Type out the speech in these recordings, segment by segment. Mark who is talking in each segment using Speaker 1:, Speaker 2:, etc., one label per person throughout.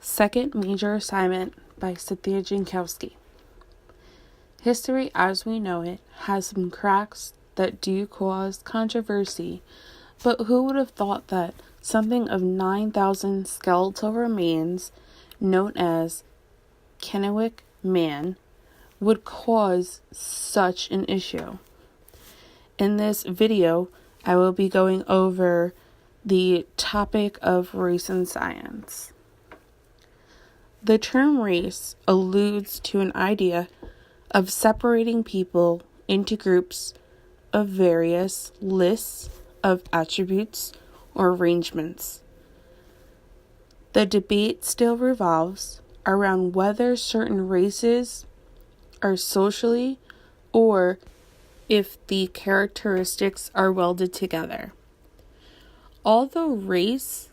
Speaker 1: Second major assignment by Cynthia Jankowski. History as we know it has some cracks that do cause controversy, but who would have thought that something of 9,000 skeletal remains, known as Kennewick Man, would cause such an issue? In this video, I will be going over the topic of race and science. The term race alludes to an idea of separating people into groups of various lists of attributes or arrangements. The debate still revolves around whether certain races are socially or if the characteristics are welded together. Although race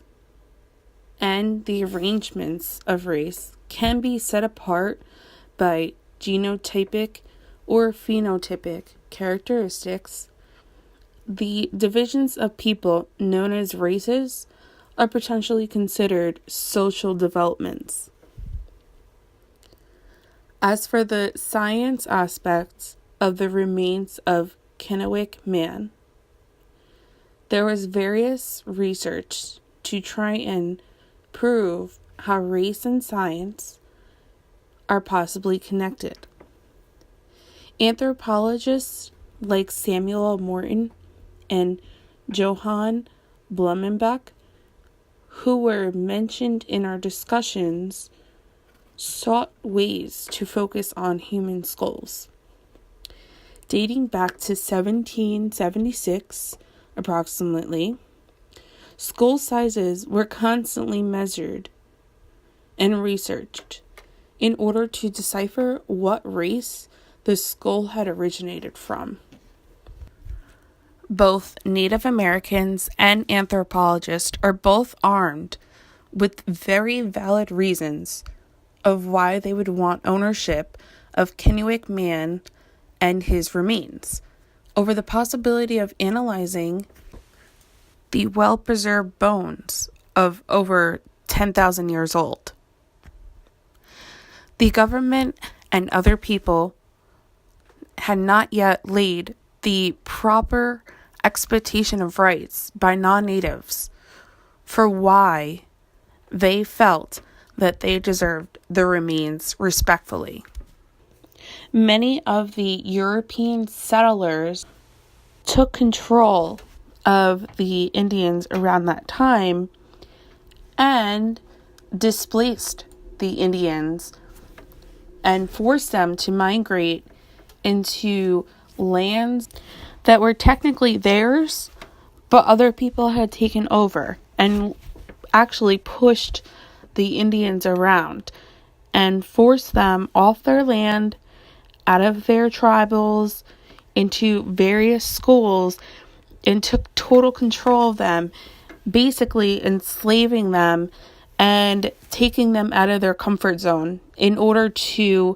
Speaker 1: and the arrangements of race can be set apart by genotypic or phenotypic characteristics, the divisions of people known as races are potentially considered social developments. As for the science aspects of the remains of Kennewick Man, there was various research to try and prove how race and science are possibly connected. Anthropologists like Samuel Morton and Johann Blumenbach, who were mentioned in our discussions, sought ways to focus on human skulls. Dating back to 1776, approximately, skull sizes were constantly measured and researched in order to decipher what race the skull had originated from. Both Native Americans and anthropologists are both armed with very valid reasons of why they would want ownership of Kennewick Man and his remains over the possibility of analyzing the well-preserved bones of over 10,000 years old. The government and other people had not yet laid the proper expectation of rights by non-natives for why they felt that they deserved the remains respectfully. Many of the European settlers took control of the Indians around that time and displaced the Indians and forced them to migrate into lands that were technically theirs, but other people had taken over and actually pushed the Indians around and forced them off their land, out of their tribals, into various schools, and took total control of them, basically enslaving them and taking them out of their comfort zone in order to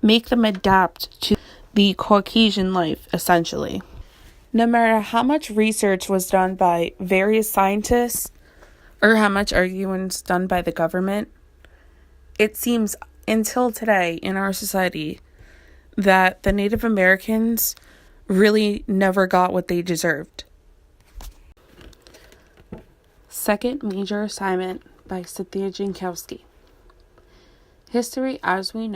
Speaker 1: make them adapt to the Caucasian life, essentially. No matter how much research was done by various scientists or how much arguments done by the government, it seems until today in our society that the Native Americans really never got what they deserved. Second major assignment by Cynthia Jankowski. History as we know